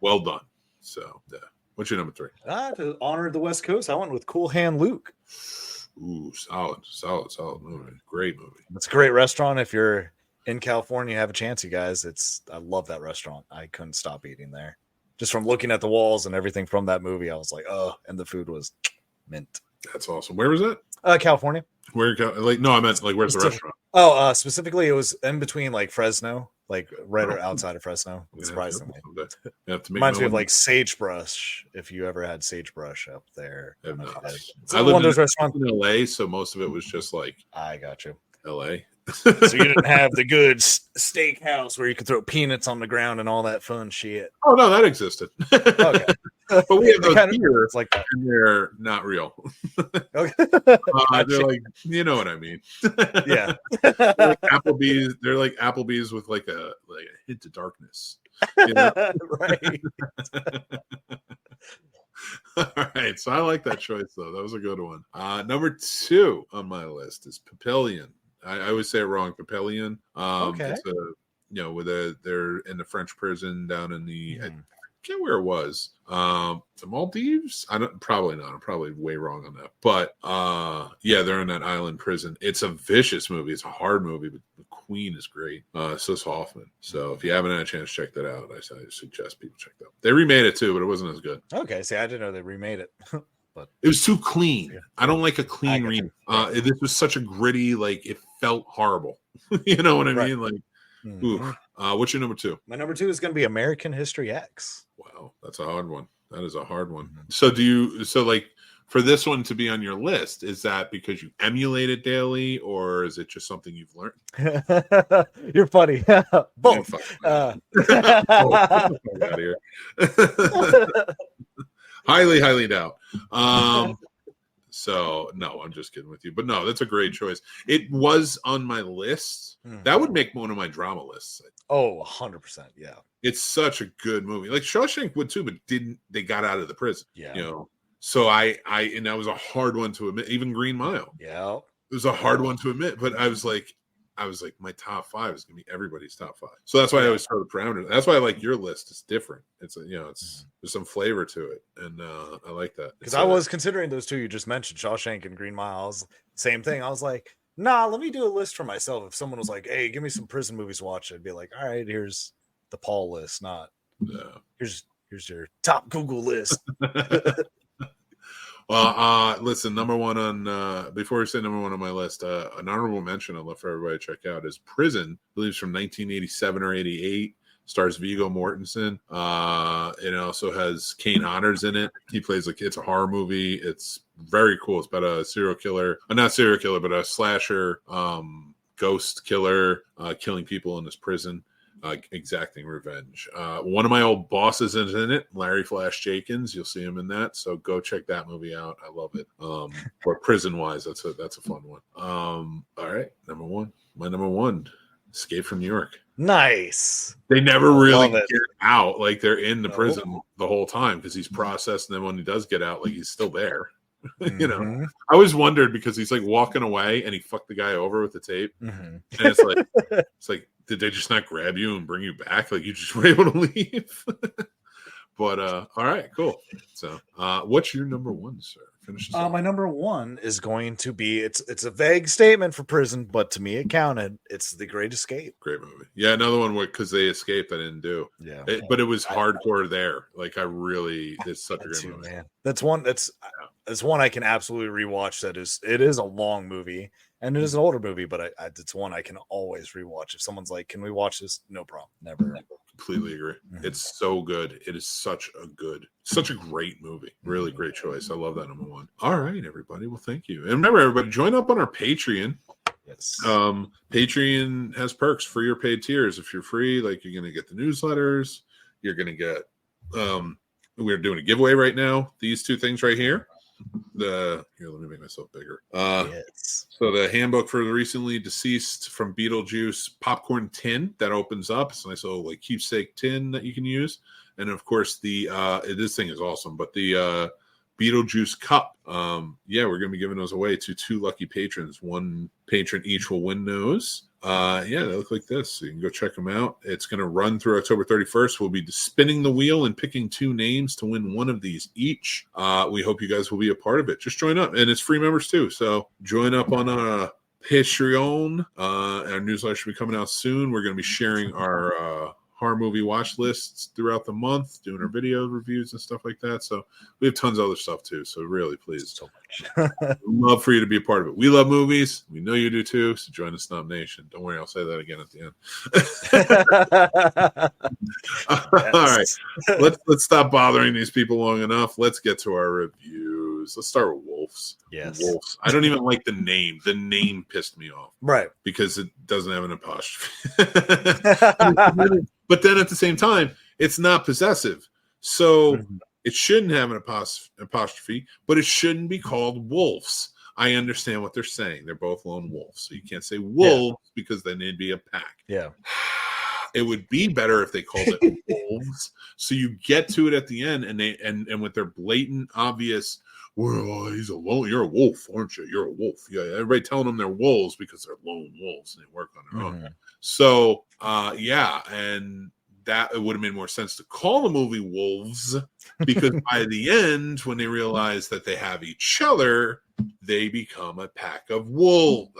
Well done. So, yeah. What's your number 3? To honor the West Coast, I went with Cool Hand Luke. Ooh, solid movie. Great movie. It's a great restaurant. If you're in California, have a chance, you guys. I love that restaurant. I couldn't stop eating there. Just from looking at the walls and everything from that movie, I was like, oh, and the food was mint. That's awesome. Where was it? California. Where? No, I meant like where's the restaurant? Oh, specifically, it was in between like Fresno, like right outside of Fresno. Surprisingly, reminds me of like Sagebrush. If you ever had Sagebrush up there, I lived in LA, so most of it was just like I got you, LA. So you didn't have the good steakhouse where you could throw peanuts on the ground and all that fun shit. Oh no, that existed. Okay. But we have those here, like that. And they're not real. Okay. They're like, you know what I mean? Yeah. They're like Applebee's. They're like Applebee's with like a hint of darkness. You know? Right. All right. So I like that choice though. That was a good one. Number 2 on my list is Papillion. I always say it wrong. Papillion. Okay. It's they're in the French prison down in the. I forget where it was. The Maldives? Probably not. I'm probably way wrong on that. But yeah, they're in that island prison. It's a vicious movie. It's a hard movie, but the Queen is great. Sis Hoffman. So if you haven't had a chance, check that out. I suggest people check that out. They remade it too, but it wasn't as good. Okay, see, I didn't know they remade it. But it was too clean. Yeah. I don't like a clean remake. This was such a gritty, like it felt horrible. You know what I mean? Like, what's your number 2? My number 2 is going to be American History X. Wow, that's a hard one. That is a hard one. So for this one to be on your list, is that because you emulate it daily, or is it just something you've learned? You're funny. Both. Out of here. highly doubt. So no, I'm just kidding with you. But no, that's a great choice. It was on my list. That would make one of my drama lists. Oh, 100%. Yeah. It's such a good movie. Like Shawshank would too, but they got out of the prison. Yeah. You know. So and that was a hard one to admit. Even Green Mile. Yeah. It was a hard one to admit, but I was like, my top 5 is gonna be everybody's top 5. So that's why I always throw the parameters. That's why I like your list. It's different. It's there's some flavor to it, and I like that. Because I was considering those two you just mentioned, Shawshank and Green Mile. Same thing. I was like, nah, let me do a list for myself. If someone was like, hey, give me some prison movies to watch, I'd be like, all right, here's the Paul list. Not here's your top Google list. Well, listen, number one on before we say number one on my list, an honorable mention I'd love for everybody to check out is Prison. I believe it's from 1987 or 88. Stars Viggo Mortensen. It also has Kane Hodder's in it. He plays it's a horror movie. It's very cool. It's about a serial killer, not serial killer, but a slasher, ghost killer, killing people in this prison. Exacting revenge. One of my old bosses is in it, Larry Flash Jenkins. You'll see him in that, so go check that movie out. I love it. Or prison wise, that's a fun one. All right, number one. My number one, Escape from New York. Nice. They never really get out. Like they're in the prison the whole time because he's processed, and then when he does get out, like he's still there. You know, I always wondered because he's like walking away and he fucked the guy over with the tape, and it's like, did they just not grab you and bring you back? Like you just were able to leave. But all right, cool. So, what's your number one, sir? Finish this my number one is going to be it's a vague statement for prison, but to me it counted. It's The Great Escape. Great movie. Yeah, another one where because they escaped, I didn't do. Yeah, but it was hardcore there. Like it's such a great movie. Man. That's one I can absolutely rewatch. It is a long movie and it is an older movie, but it's one I can always rewatch. If someone's like, "Can we watch this?" No problem. Never. Completely agree. It's so good. It is such a great movie. Really great choice. I love that number one. All right, everybody. Well, thank you. And remember, everybody, join up on our Patreon. Yes. Patreon has perks for your paid tiers. If you're free, like you're going to get the newsletters. You're going to get. We're doing a giveaway right now. These two things right here. Let me make myself bigger. Yes. So the handbook for the recently deceased from Beetlejuice popcorn tin that opens up. It's a nice little like keepsake tin that you can use. And of course this thing is awesome, but the Beetlejuice cup. We're gonna be giving those away to 2 lucky patrons. 1 patron each will win those. They look like this. So you can go check them out. It's going to run through October 31st. We'll be spinning the wheel and picking 2 names to win one of these each. We hope you guys will be a part of it. Just join up. And it's free members too. So join up on Patreon. Our newsletter should be coming out soon. We're going to be sharing our horror movie watch lists throughout the month, doing our video reviews and stuff like that. So we have tons of other stuff too. So really, please, so much. Love for you to be a part of it. We love movies. We know you do too. So join the Snob Nation. Don't worry, I'll say that again at the end. All right, let's stop bothering these people long enough. Let's get to our reviews. Let's start with Wolves. Yes, Wolves. I don't even like the name. The name pissed me off. Right, because it doesn't have an apostrophe. But then at the same time, it's not possessive. So it shouldn't have an apostrophe, but it shouldn't be called wolves. I understand what they're saying. They're both lone wolves. So you can't say wolves because then it'd be a pack. Yeah. It would be better if they called it wolves. So you get to it at the end and with their blatant, obvious, well, he's a lone. You're a wolf, aren't you? You're a wolf. Yeah, everybody telling them they're wolves because they're lone wolves and they work on their own. So, and that it would have made more sense to call the movie Wolves because by the end, when they realize that they have each other, they become a pack of wolves.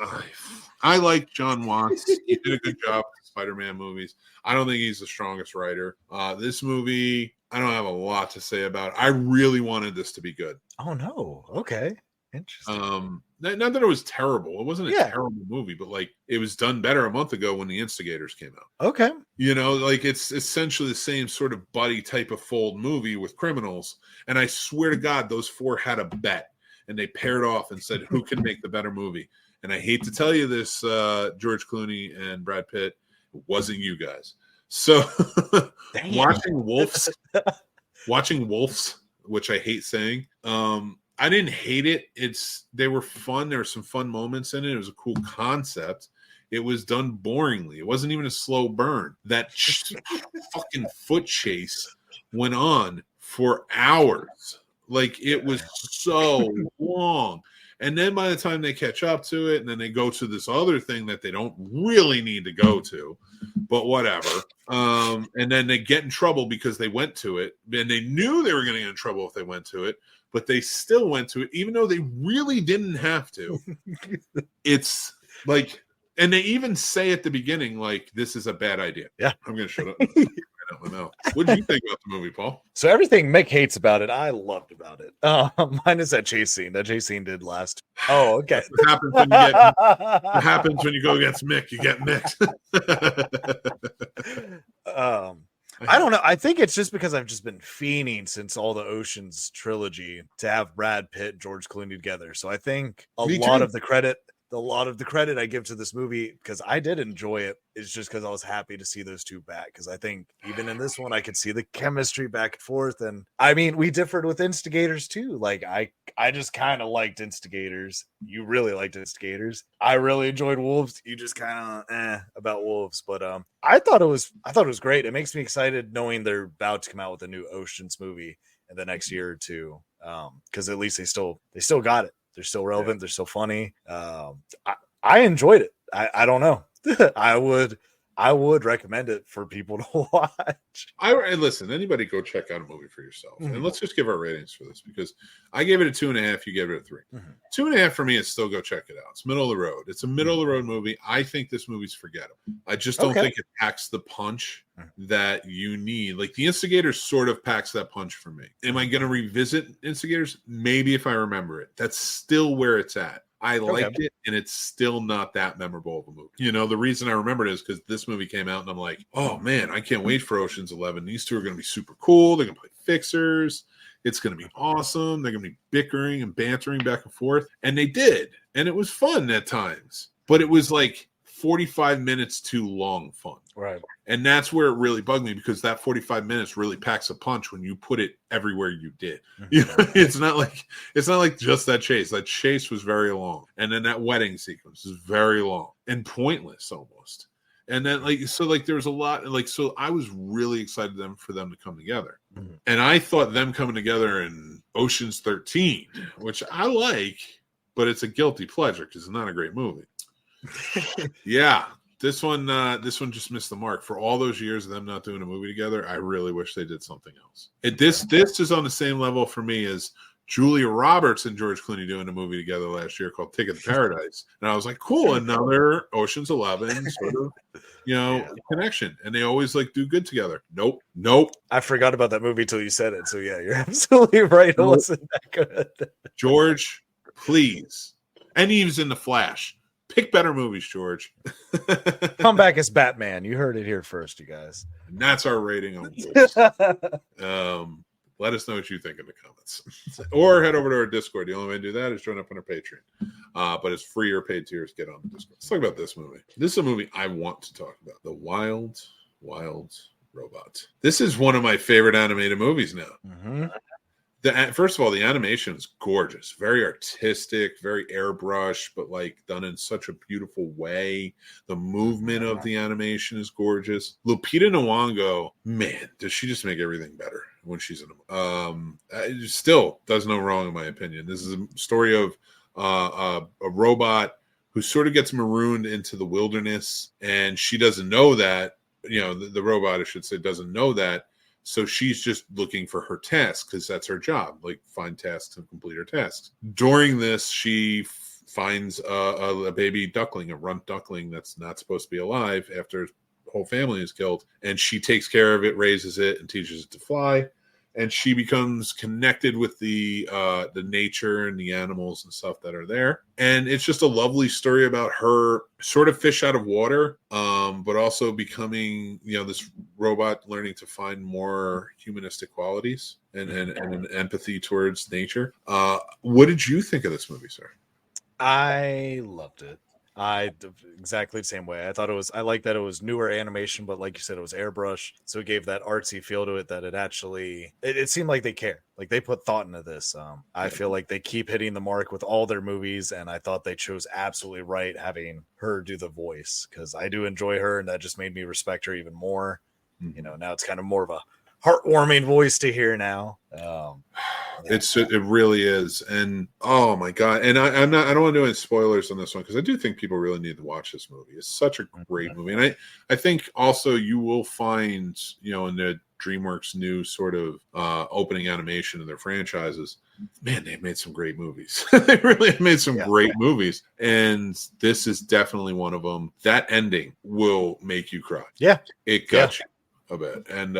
I like John Watts. He did a good job with Spider-Man movies. I don't think he's the strongest writer. This movie, I don't have a lot to say about it. I really wanted this to be good. Oh, no. Okay. Interesting. Not that it was terrible. It wasn't a terrible movie, but like it was done better a month ago when The Instigators came out. Okay. Like it's essentially the same sort of buddy type of fold movie with criminals. And I swear to God, those 4 had a bet. and they paired off and said, who can make the better movie? And I hate to tell you this, George Clooney and Brad Pitt, it wasn't you guys. So watching Wolves, which I hate saying, I didn't hate it. They were fun. There were some fun moments in it. It was a cool concept. It was done boringly. It wasn't even a slow burn. That fucking foot chase went on for hours. Like, it was so long. And then by the time they catch up to it, and then they go to this other thing that they don't really need to go to, but whatever. And then they get in trouble because they went to it, and they knew they were going to get in trouble if they went to it, but they still went to it, even though they really didn't have to. It's like, and they even say at the beginning, like, this is a bad idea. Yeah. I'm going to shut up. What did you think about the movie, Paul? So everything Mick hates about it, I loved about it. Minus that chase scene. That chase scene did last. Oh, okay. What happens when you go against Mick? You get Mick. I don't know. I think it's just because I've just been fiending since all the Oceans trilogy to have Brad Pitt, George Clooney together. So I think a lot of the credit I give to this movie, because I did enjoy it, is just because I was happy to see those two back. Because I think even in this one, I could see the chemistry back and forth. And I mean, we differed with Instigators too. Like, I just kind of liked Instigators. You really liked Instigators. I really enjoyed Wolves. You just kind of about Wolves. But I thought it was great. It makes me excited knowing they're about to come out with a new Oceans movie in the next year or two. Because at least they still got it. They're still relevant. Yeah. They're still funny. I enjoyed it. I don't know. I would recommend it for people to watch. Listen, anybody go check out a movie for yourself. Mm-hmm. And let's just give our ratings for this, because I gave it a 2.5. You gave it a 3. Mm-hmm. 2.5 for me is still go check it out. It's middle of the road. It's a middle of the road movie. I think this movie's forgettable. I just don't think it packs the punch that you need. Like, the Instigators sort of packs that punch for me. Am I going to revisit Instigators? Maybe, if I remember it. That's still where it's at. I liked it, and it's still not that memorable of a movie. You know, the reason I remember it is because this movie came out, and I'm like, oh, man, I can't wait for Ocean's 11. These two are going to be super cool. They're going to play fixers. It's going to be awesome. They're going to be bickering and bantering back and forth. And they did. And it was fun at times. But it was like 45 minutes too long fun. Right. And that's where it really bugged me, because that 45 minutes really packs a punch when you put it everywhere you did. You know, it's not like just that chase. That chase was very long. And then that wedding sequence is very long and pointless almost. And then there was a lot, so I was really excited for them to come together. Mm-hmm. And I thought them coming together in Ocean's 13, which I like, but it's a guilty pleasure because it's not a great movie. Yeah. This one just missed the mark. For all those years of them not doing a movie together, I really wish they did something else. This is on the same level for me as Julia Roberts and George Clooney doing a movie together last year called Ticket to Paradise. And I was like, cool, another Ocean's 11 sort of, connection. And they always do good together. Nope. I forgot about that movie till you said it. So yeah, you're absolutely right. It wasn't that good. George, please. And he was in The Flash. Pick better movies, George. Come back as Batman. You heard it here first, you guys. And that's our rating on Wolves. Let us know what you think in the comments. Or head over to our Discord. The only way to do that is join up on our Patreon. But it's free or paid tiers. Get on the Discord. Let's talk about this movie. This is a movie I want to talk about. The Wild, Wild Robot. This is one of my favorite animated movies now. Mm-hmm. First of all, the animation is gorgeous, very artistic, very airbrushed, but done in such a beautiful way. The movement of the animation is gorgeous. Lupita Nyong'o, man, does she just make everything better when she's in a it still does no wrong in my opinion. This is a story of a robot who sort of gets marooned into the wilderness, and she doesn't know that. The robot, I should say, doesn't know that. So she's just looking for her task because that's her job, find tasks and complete her tasks. During this, she finds a baby duckling, a runt duckling that's not supposed to be alive after the whole family is killed. And she takes care of it, raises it, and teaches it to fly. and she becomes connected with the nature and the animals and stuff that are there. And it's just a lovely story about her sort of fish out of water, but also becoming, this robot learning to find more humanistic qualities and an empathy towards nature. What did you think of this movie, sir? I loved it. Exactly the same way. I like that it was newer animation, but like you said, it was airbrush, so it gave that artsy feel to it that it seemed like they care, like they put thought into this. I feel like they keep hitting the mark with all their movies, and I thought they chose absolutely right having her do the voice, because I do enjoy her, and that just made me respect her even more. Now it's kind of more of a heartwarming voice to hear now. It really is. And oh my god, and I don't want to do any spoilers on this one, because I do think people really need to watch this movie. It's such a great movie. And I think also you will find, in the DreamWorks new sort of opening animation of their franchises, man, they've made some great movies. They really have made some great movies, and this is definitely one of them. That ending will make you cry. It got you a bit, and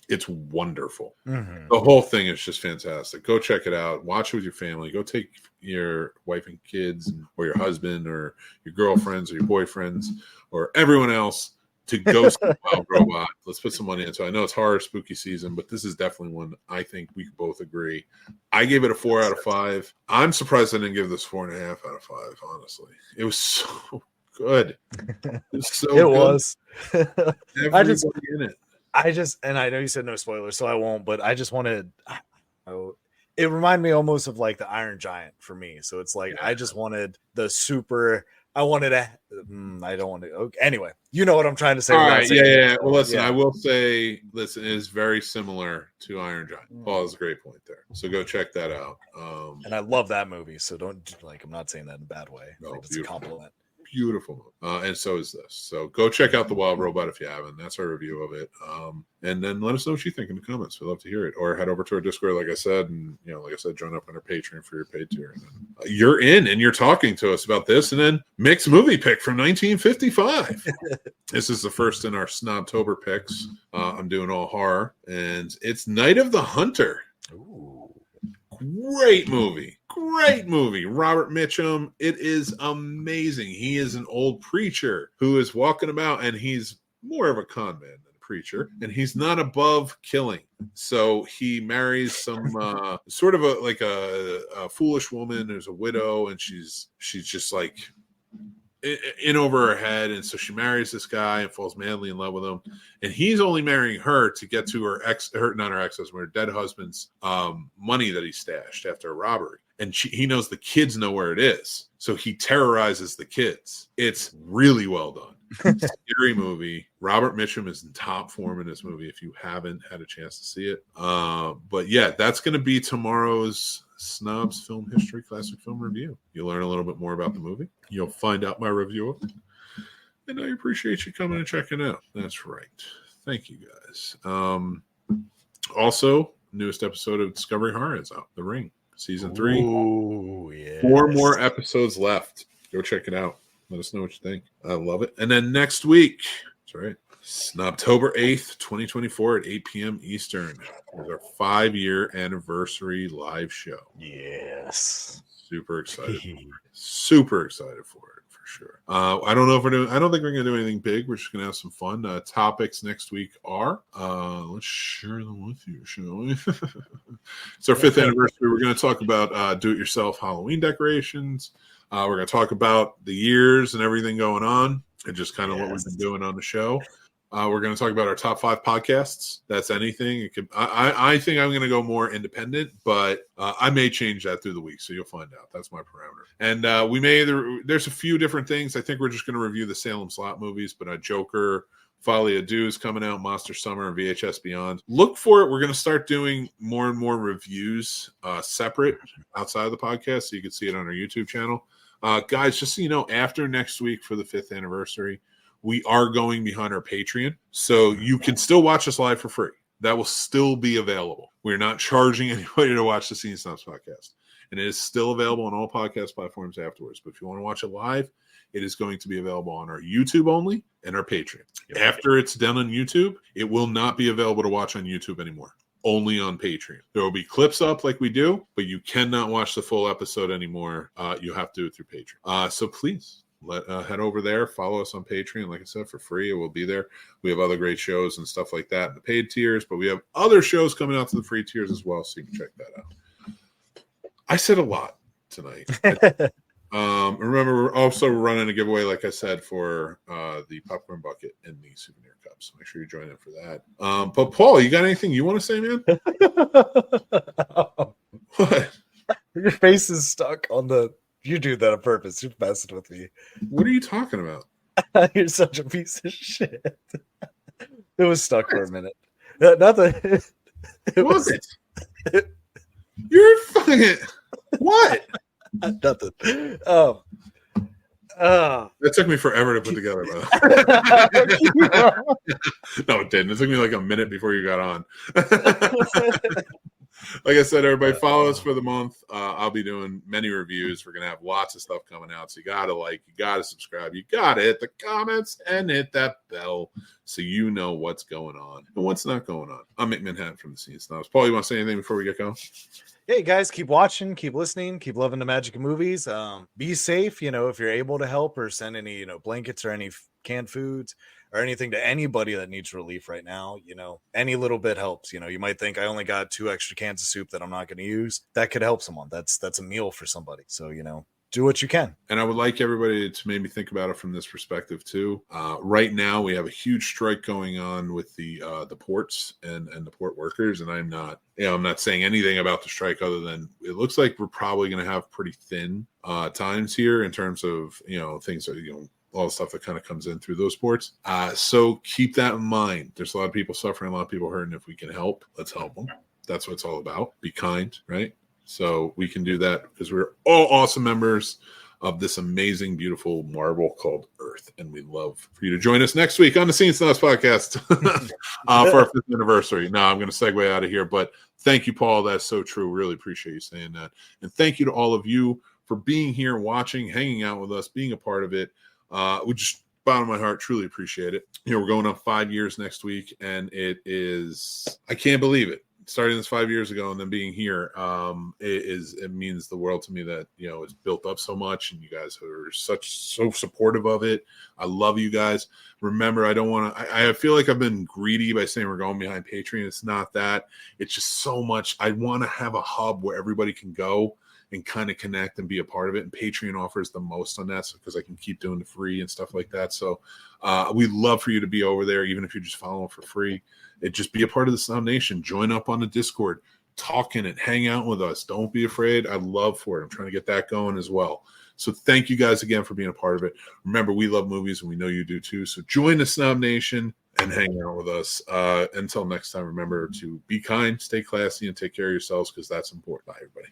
it's wonderful. The whole thing is just fantastic. Go check it out. Watch it with your family. Go take your wife and kids, or your husband, or your girlfriends, or your boyfriends, or everyone else to go see Wild Robot. Let's put some money into it. I know it's horror spooky season, but this is definitely one I think we both agree. I gave it a 4 out of 5. I'm surprised I didn't give this 4.5 out of 5. Honestly, it was so good. It was. Everybody in it. And I know you said no spoilers, so I won't, but I just wanted, it reminded me almost of like the Iron Giant for me. So it's like, I just wanted I don't want to, okay. Anyway, you know what I'm trying to say. All right. Yeah. Well, listen, I will say, it is very similar to Iron Giant. Paul has a great point there. So go check that out. And I love that movie. So don't, I'm not saying that in a bad way. No, it's a compliment. Beautiful. And so is this. So go check out The Wild Robot if you haven't. That's our review of it. And then let us know what you think in the comments. We'd love to hear it. Or head over to our Discord, like I said, and join up on our Patreon for your paid tier. And then, you're in and you're talking to us about this. And then mixed movie pick from 1955. This is the first in our Snobtober picks. I'm doing all horror, and it's Night of the Hunter. Ooh. Great movie. Robert Mitchum. It is amazing. He is an old preacher who is walking about, and he's more of a con man than a preacher, and he's not above killing. So he marries some sort of a foolish woman who's a widow, and she's just like in over her head, and so she marries this guy and falls madly in love with him, and he's only marrying her to get to her dead husband's money that he stashed after a robbery, and he knows the kids know where it is, so he terrorizes the kids. It's really well done. Scary movie. Robert Mitchum is in top form in this movie if you haven't had a chance to see it. But yeah, that's going to be tomorrow's Snobs Film History Classic Film Review. You'll learn a little bit more about the movie. You'll find out my review of it. And I appreciate you coming and checking it out. That's right. Thank you, guys. Also, newest episode of Discovery Horror is out. The Ring, season 3. Ooh, yes. 4 more episodes left. Go check it out. Let us know what you think. I love it. And then next week, that's right, Snobtober 8th, 2024 at 8 p.m. Eastern is our 5-year anniversary live show. Yes. Super excited for it. Super excited for it, for sure. I don't think we're going to do anything big. We're just going to have some fun. Topics next week are, let's share them with you, shall we? It's our 5th anniversary. We're going to talk about do-it-yourself Halloween decorations. We're going to talk about the years and everything going on, and just kind of what we've been doing on the show. We're going to talk about our top 5 podcasts. That's anything. It could. I think I'm going to go more independent, but I may change that through the week, so you'll find out. That's my parameter. And there's a few different things. I think we're just going to review the Salem Slot movies, but Joker, Folly Adieu is coming out, Monster Summer, and VHS Beyond. Look for it. We're going to start doing more and more reviews separate outside of the podcast, so you can see it on our YouTube channel. Guys, just so you know, after next week for the 5th anniversary, we are going behind our Patreon. So you can still watch us live for free. That will still be available. We're not charging anybody to watch the Scene Snobs podcast. And it is still available on all podcast platforms afterwards. But if you want to watch it live, it is going to be available on our YouTube only and our Patreon. After it's done on YouTube, it will not be available to watch on YouTube anymore. only on Patreon. There will be clips up like we do, but you cannot watch the full episode anymore. You have to do it through Patreon. So please head over there, follow us on Patreon. Like I said, for free, it will be there. We have other great shows and stuff like that in the paid tiers, but we have other shows coming out to the free tiers as well, so you can check that out. I said a lot tonight. Remember, we're also running a giveaway, like I said, for the popcorn bucket and the souvenir cups. So make sure you join in for that. But Paul, you got anything you want to say, man? What? Your face is stuck on the. You do that on purpose. You're messing with me. What are you talking about? You're such a piece of shit. It was stuck for a minute. Not that. It wasn't. You're fucking. What? Nothing. That took me forever to put together. No, it didn't. It took me like a minute before you got on. Like I said, everybody follow us for the month. I'll be doing many reviews. We're going to have lots of stuff coming out. So you got to like, you got to subscribe. You got to hit the comments and hit that bell so you know what's going on and what's not going on. I'm Mick Manhattan from the Scene Snobs. Paul, you want to say anything before we get going? Hey guys, keep watching, keep listening, keep loving the magic of movies. Be safe, if you're able to help or send any, blankets or any canned foods or anything to anybody that needs relief right now. Any little bit helps. You might think I only got 2 extra cans of soup that I'm not going to use. That could help someone. That's a meal for somebody. So, do what you can. And I would like everybody to maybe think about it from this perspective too. Right now, we have a huge strike going on with the ports and the port workers, and I'm not saying anything about the strike other than it looks like we're probably going to have pretty thin times here in terms of things that all the stuff that kind of comes in through those ports. So keep that in mind. There's a lot of people suffering, a lot of people hurting. If we can help, let's help them. That's what it's all about. Be kind, right? So we can do that because we're all awesome members of this amazing, beautiful marble called Earth. And we'd love for you to join us next week on the Scene Snobs Podcast for our 5th anniversary. Now I'm going to segue out of here, but thank you, Paul. That's so true. Really appreciate you saying that. And thank you to all of you for being here, watching, hanging out with us, being a part of it. We just, bottom of my heart, truly appreciate it. We're going up 5 years next week, and it is, I can't believe it. Starting this 5 years ago and then being here, it means the world to me that it's built up so much, and you guys are so supportive of it. I love you guys. Remember, I don't want to. I feel like I've been greedy by saying we're going behind Patreon. It's not that. It's just so much. I want to have a hub where everybody can go and kind of connect and be a part of it. And Patreon offers the most on that, because I can keep doing the free and stuff like that. So we'd love for you to be over there, even if you're just following for free. Just be a part of the Snob Nation. Join up on the Discord, talk in it, hang out with us. Don't be afraid. I'd love for it. I'm trying to get that going as well. So thank you guys again for being a part of it. Remember, we love movies, and we know you do too. So join the Snob Nation and hang out with us. Until next time, remember to be kind, stay classy, and take care of yourselves, because that's important. Bye, everybody.